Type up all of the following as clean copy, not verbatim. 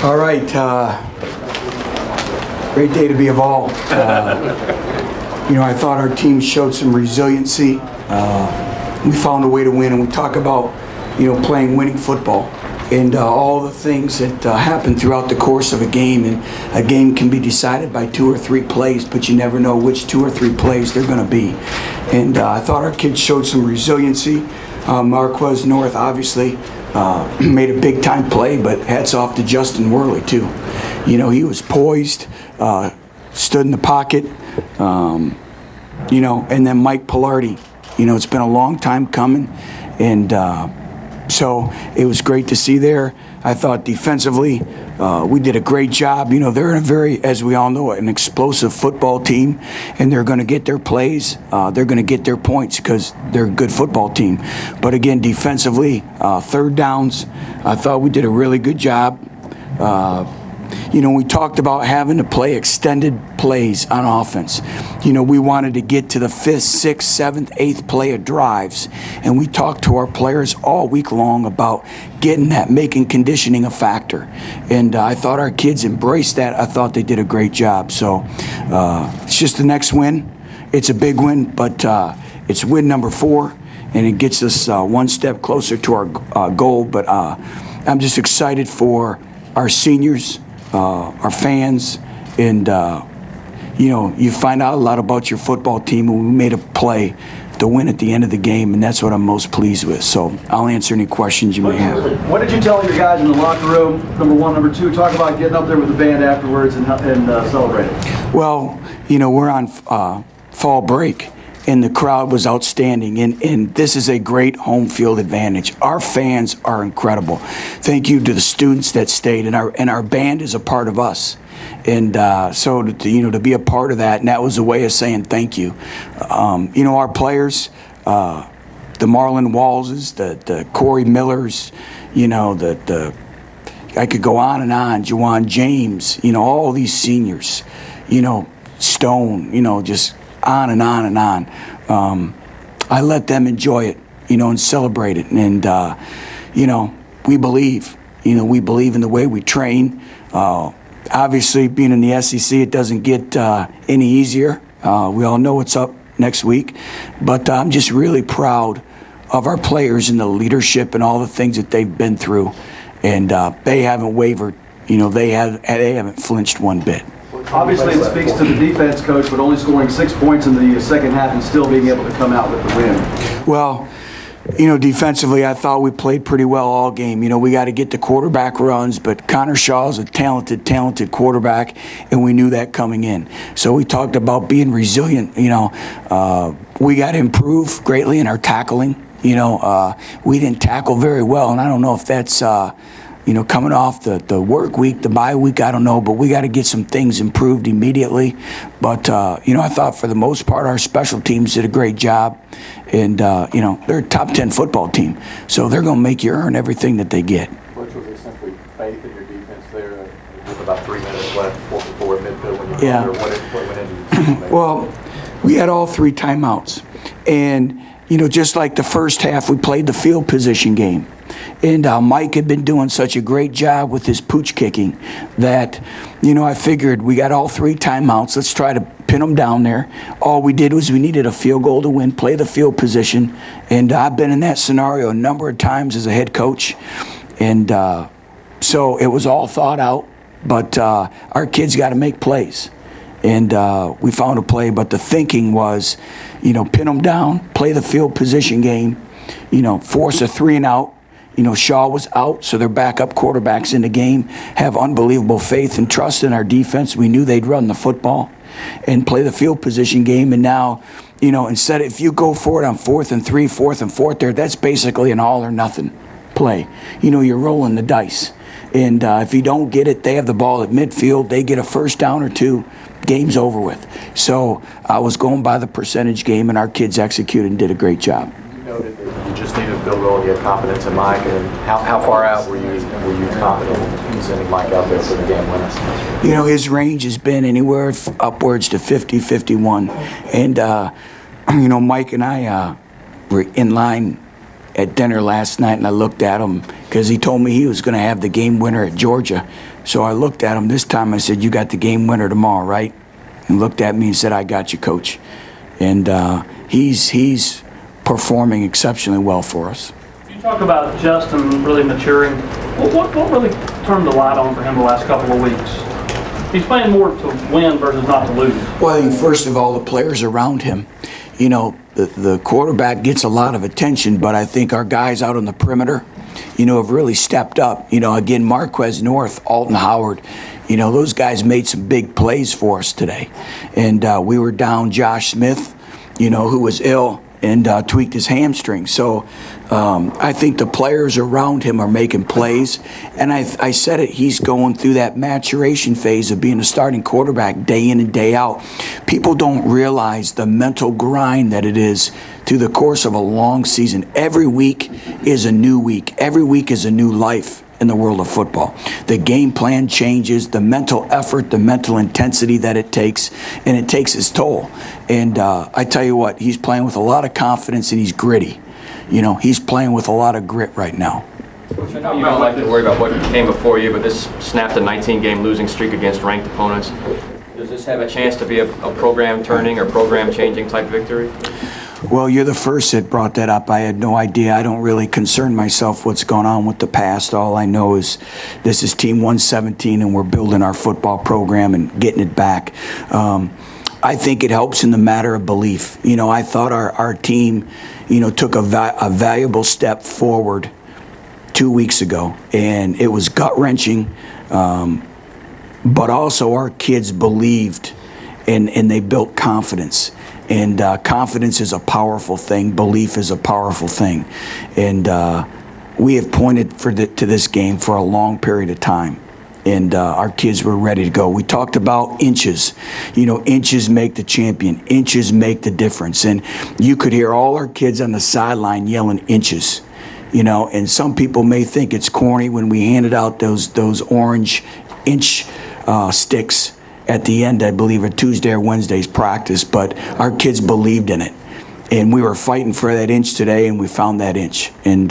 All right, great day to be involved. I thought our team showed some resiliency. We found a way to win, and we talk about, playing winning football and all the things that happen throughout the course of a game. And a game can be decided by 2 or 3 plays, but you never know which 2 or 3 plays they're going to be. And I thought our kids showed some resiliency. Marquez North obviously made a big-time play, but hats off to Justin Worley too. He was poised, stood in the pocket, and then Mike Pilardi. It's been a long time coming, and so it was great to see there. I thought defensively we did a great job. They're a very, as we all know, an explosive football team, and they're going to get their plays. They're going to get their points because they're a good football team. But again, defensively, third downs, I thought we did a really good job. We talked about having to play extended plays on offense. We wanted to get to the 5th, 6th, 7th, 8th play of drives, and we talked to our players all week long about getting that, making conditioning a factor. And I thought our kids embraced that. I thought they did a great job. So it's just the next win. It's a big win, but it's win number 4, and it gets us one step closer to our goal. But I'm just excited for our seniors, our fans, and you find out a lot about your football team, and we made a play to win at the end of the game, and that's what I'm most pleased with. So I'll answer any questions you may have. What did you tell your guys in the locker room, number 1? Number 2, talk about getting up there with the band afterwards and celebrating. Well, we're on fall break, and the crowd was outstanding, and this is a great home field advantage. Our fans are incredible. Thank you to the students that stayed, and our band is a part of us. And so to be a part of that, and that was a way of saying thank you. Our players, the Marlon Wallses, the Corey Millers, I could go on and on, Juwan James, all these seniors, Stone, just on and on and on. I let them enjoy it, and celebrate it. And, we believe, we believe in the way we train. Obviously, being in the SEC, it doesn't get any easier. We all know what's up next week. But I'm just really proud of our players and the leadership and all the things that they've been through. And they haven't wavered. They haven't flinched one bit. Obviously, it speaks to the defense, Coach, but only scoring 6 points in the second half and still being able to come out with the win. Well, defensively, I thought we played pretty well all game. We got to get the quarterback runs, but Connor Shaw is a talented quarterback, and we knew that coming in. So we talked about being resilient. We got to improve greatly in our tackling. We didn't tackle very well, and I don't know if that's coming off the work week, the bye week, I don't know, but we got to get some things improved immediately. But, I thought for the most part our special teams did a great job. And, they're a top 10 football team, so they're going to make you earn everything that they get. Which was simply faith in your defense there with about 3 minutes left before midfield when you yeah. What went into your Well, we had all 3 timeouts. And, just like the first half, we played the field position game. And Mike had been doing such a great job with his pooch kicking that, I figured we got all 3 timeouts. Let's try to pin them down there. All we did was we needed a field goal to win, play the field position. And I've been in that scenario a number of times as a head coach. And so it was all thought out. But our kids got to make plays. And we found a play. But the thinking was, pin them down, play the field position game, force a 3-and-out. Shaw was out, so their backup quarterbacks in the game have unbelievable faith and trust in our defense. We knew they'd run the football and play the field position game. And now, instead, if you go for it on 4th and 3, 4th and 4th there, that's basically an all or nothing play. You're rolling the dice. And if you don't get it, they have the ball at midfield. They get a first down or 2. Game's over with. So I was going by the percentage game, and our kids executed and did a great job. You noted that you just needed a field goal. You had confidence in Mike. And how far out were you confident in sending Mike out there for the game winner? His range has been anywhere upwards to 50, 51. And, Mike and I were in line at dinner last night, and I looked at him because he told me he was going to have the game winner at Georgia. So I looked at him this time. I said, "You got the game winner tomorrow, right?" And looked at me and said, "I got you, Coach." And he's performing exceptionally well for us. You talk about Justin really maturing. What really turned the light on for him the last couple of weeks? He's playing more to win versus not to lose. Well, I think first of all, the players around him. You know, the quarterback gets a lot of attention, but I think our guys out on the perimeter, you know, have really stepped up. You know, again, Marquez North, Alton Howard, you know, those guys made some big plays for us today. And we were down Josh Smith, you know, who was ill and tweaked his hamstring. So I think the players around him are making plays. And I said it, he's going through that maturation phase of being a starting quarterback day in and day out. People don't realize the mental grind that it is through the course of a long season. Every week is a new week. Every week is a new life in the world of football. The game plan changes, the mental effort, the mental intensity that it takes, and it takes its toll. And I tell you what, he's playing with a lot of confidence and he's gritty. You know, he's playing with a lot of grit right now. I know you don't like to worry about what came before you, but this snapped a 19-game losing streak against ranked opponents. Does this have a chance to be a program-turning or program-changing type victory? Well, you're the first that brought that up. I had no idea. I don't really concern myself what's going on with the past. All I know is this is Team 117, and we're building our football program and getting it back. I think it helps in the matter of belief. You know, I thought our team, you know, took a valuable step forward 2 weeks ago, and it was gut-wrenching, but also our kids believed, and they built confidence. And confidence is a powerful thing. Belief is a powerful thing. And we have pointed to this game for a long period of time. And our kids were ready to go. We talked about inches. You know, inches make the champion. Inches make the difference. And you could hear all our kids on the sideline yelling inches. You know, and some people may think it's corny when we handed out those orange inch sticks at the end, I believe, of Tuesday or Wednesday's practice, but our kids believed in it. And we were fighting for that inch today, and we found that inch. And,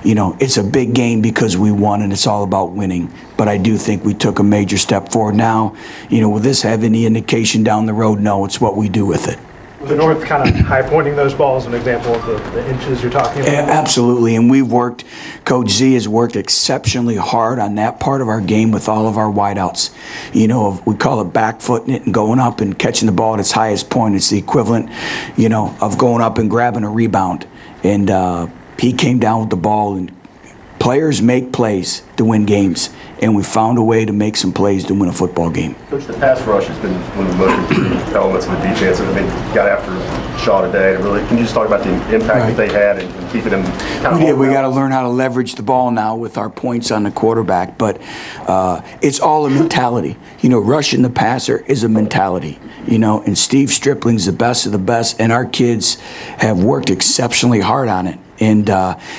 you know, it's a big game because we won, and it's all about winning. But I do think we took a major step forward. Now, you know, will this have any indication down the road? No, it's what we do with it. Was the North kind of high-pointing those balls an example of the inches you're talking about? Absolutely, and we've worked, Coach Z has worked exceptionally hard on that part of our game with all of our wideouts. You know, we call it back-footing it and going up and catching the ball at its highest point. It's the equivalent, you know, of going up and grabbing a rebound. And he came down with the ball, and players make plays to win games, and we found a way to make some plays to win a football game. Coach, the pass rush has been one of the most important elements of the defense. I mean, got after Shaw today. Really, can you just talk about the impact that they had and keeping them kind of? We did. We got to learn how to leverage the ball now with our points on the quarterback. But it's all a mentality. You know, rushing the passer is a mentality. You know, and Steve Stripling's the best of the best, and our kids have worked exceptionally hard on it. And,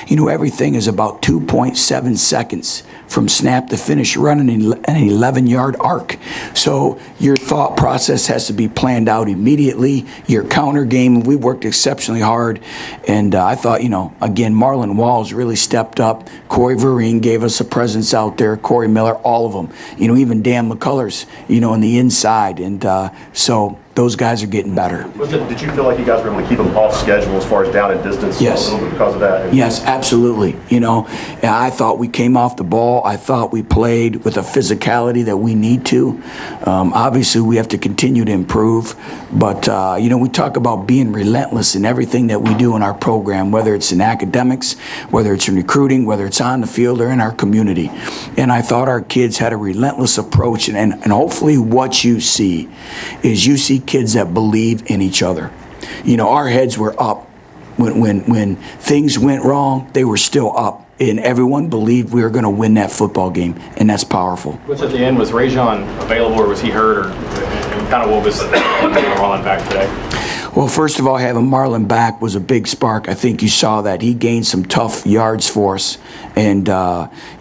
you know, everything is about 2.7 seconds from snap to finish running an 11-yard arc. So your thought process has to be planned out immediately. Your counter game, we worked exceptionally hard. And I thought, you know, again, Marlon Walls really stepped up. Corey Vereen gave us a presence out there. Corey Miller, all of them. You know, even Dan McCullers, you know, on the inside. And so those guys are getting better. Did you feel like you guys were able to keep them off schedule as far as down in distance? Yes. A little bit because of that? Yes, absolutely. You know, I thought we came off the ball. I thought we played with a physicality that we need to. Obviously, we have to continue to improve. But, you know, we talk about being relentless in everything that we do in our program, whether it's in academics, whether it's in recruiting, whether it's on the field or in our community. And I thought our kids had a relentless approach. And hopefully what you see is you see kids that believe in each other. You know, our heads were up. When things went wrong, they were still up. And everyone believed we were going to win that football game, and that's powerful. Which at the end, was Rajon available or was he hurt, or kind of what was the rolling back today? Well, first of all, having Marlon back was a big spark. I think you saw that. He gained some tough yards for us. And,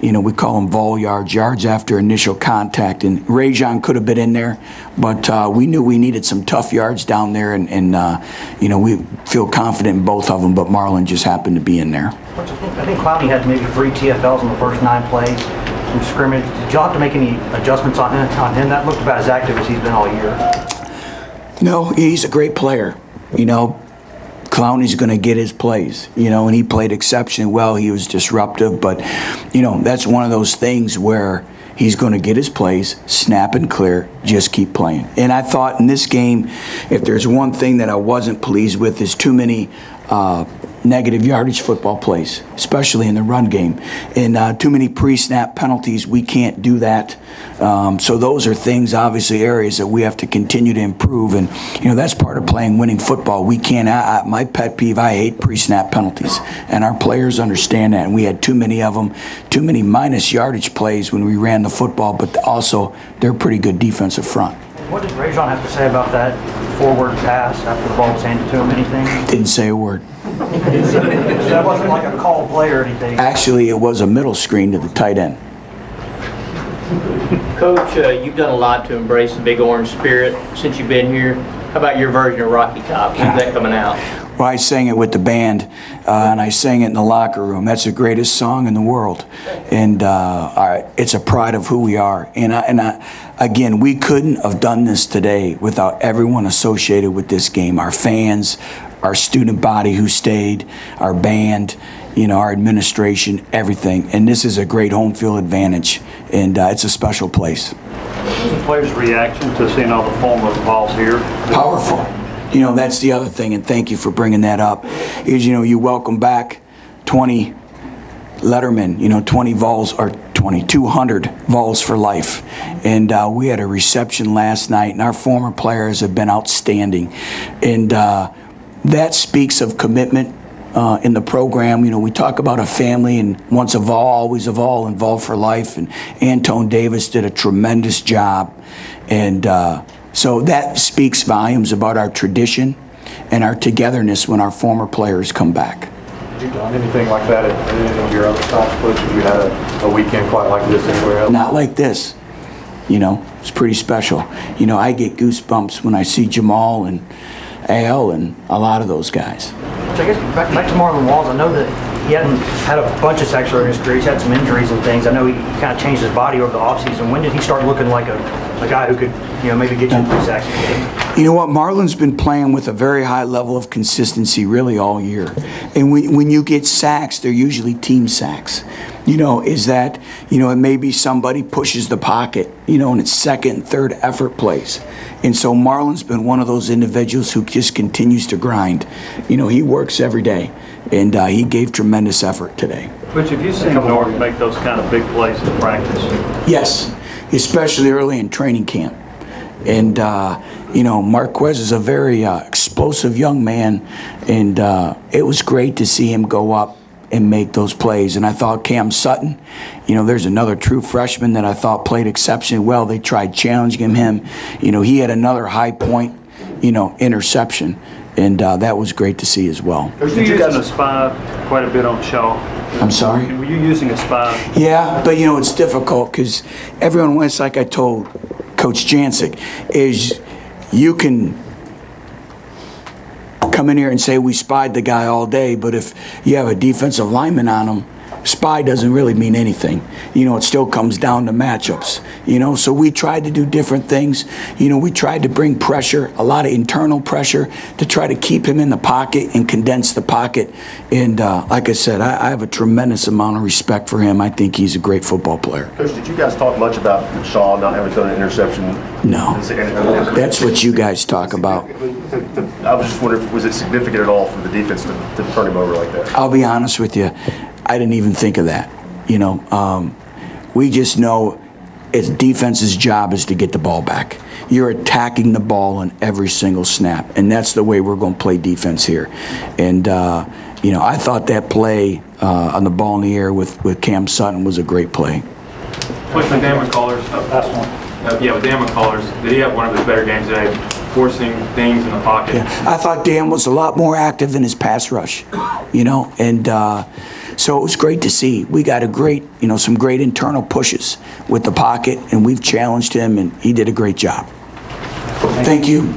you know, we call them vol yards, yards after initial contact. And Rajon could have been in there, but we knew we needed some tough yards down there. And you know, we feel confident in both of them, but Marlon just happened to be in there. I think Clowney had maybe 3 TFLs in the first 9 plays from scrimmage. Did y'all have to make any adjustments on him? That looked about as active as he's been all year. No, he's a great player. You know, Clowney's going to get his plays, you know, and he played exceptionally well. He was disruptive, but, you know, that's one of those things where he's going to get his plays, snap and clear, just keep playing. And I thought in this game, if there's one thing that I wasn't pleased with is too many negative yardage football plays, especially in the run game. And too many pre-snap penalties, we can't do that. So those are things, obviously, areas that we have to continue to improve. And, you know, that's part of playing winning football. We can't, my pet peeve, I hate pre-snap penalties. And our players understand that. And we had too many of them, too many minus yardage plays when we ran the football, but also they're pretty good defensive front. What did Rajon have to say about that forward pass after the ball was handed to him? Anything? Didn't say a word. So that wasn't like a call play or anything? Actually, it was a middle screen to the tight end. Coach, you've done a lot to embrace the Big Orange spirit since you've been here. How about your version of Rocky Top? When's that coming out? Well, I sang it with the band, and I sang it in the locker room. That's the greatest song in the world, and it's a pride of who we are. And again, we couldn't have done this today without everyone associated with this game. Our fans, our student body who stayed, our band, you know, our administration, everything. And this is a great home field advantage, and it's a special place. What was the players' reaction to seeing all the former balls here? Powerful. You know, that's the other thing, and thank you for bringing that up, is, you know, you welcome back 20 Letterman, you know, 20 Vols, or 200 Vols for life. And we had a reception last night, and our former players have been outstanding. And that speaks of commitment in the program. You know, we talk about a family, and once a Vol, always a Vol, and Vol for life. And Antone Davis did a tremendous job. And so that speaks volumes about our tradition and our togetherness when our former players come back. Have you done anything like that at any of your other stops, Butch? Have you had a weekend quite like this anywhere else? Not like this. You know, it's pretty special. You know, I get goosebumps when I see Jamal and Al and a lot of those guys. So I guess back to Marlon Walls, I know that he hadn't had a bunch of sacks earlier in his career. He's had some injuries and things. I know he kind of changed his body over the offseason. When did he start looking like a guy who could, you know, maybe get you 3 sacks a game? You know what? Marlon's been playing with a very high level of consistency really all year. And when you get sacks, they're usually team sacks. You know, is that, you know, it may be somebody pushes the pocket, you know, and it's second and third effort plays. And so Marlon's been one of those individuals who just continues to grind. You know, he works every day, and he gave tremendous effort today. Butch, have you seen Norton make those kind of big plays in practice? Yes, especially early in training camp. And, you know, Marquez is a very explosive young man, and it was great to see him go up and make those plays. And I thought Cam Sutton, you know, there's another true freshman that I thought played exceptionally well. They tried challenging him. You know, he had another high point, you know, interception. And that was great to see as well. Were you using a spy quite a bit on Shaw? I'm sorry? Were you using a spy? Yeah, but, you know, it's difficult because everyone wants, like I told Coach Jancic, is you can come in here and say we spied the guy all day, but if you have a defensive lineman on him, spy doesn't really mean anything. You know, it still comes down to matchups. You know, so we tried to do different things. You know, we tried to bring pressure, a lot of internal pressure, to try to keep him in the pocket and condense the pocket. And like I said, I have a tremendous amount of respect for him. I think he's a great football player. Coach, did you guys talk much about Shaw not having done an interception? No. That's what you guys talk about. I was just wondering, was it significant at all for the defense to turn him over like that? I'll be honest with you. I didn't even think of that. You know, we just know it's defense's job is to get the ball back. You're attacking the ball on every single snap, and that's the way we're going to play defense here. And, you know, I thought that play on the ball in the air with Cam Sutton was a great play. With Dan McCullers, with Dan McCullers, did he have one of his better games today forcing things in the pocket. Yeah. I thought Dan was a lot more active in his pass rush, you know, and so it was great to see. We got a great, you know, some great internal pushes with the pocket, and we've challenged him, and he did a great job. Thank you.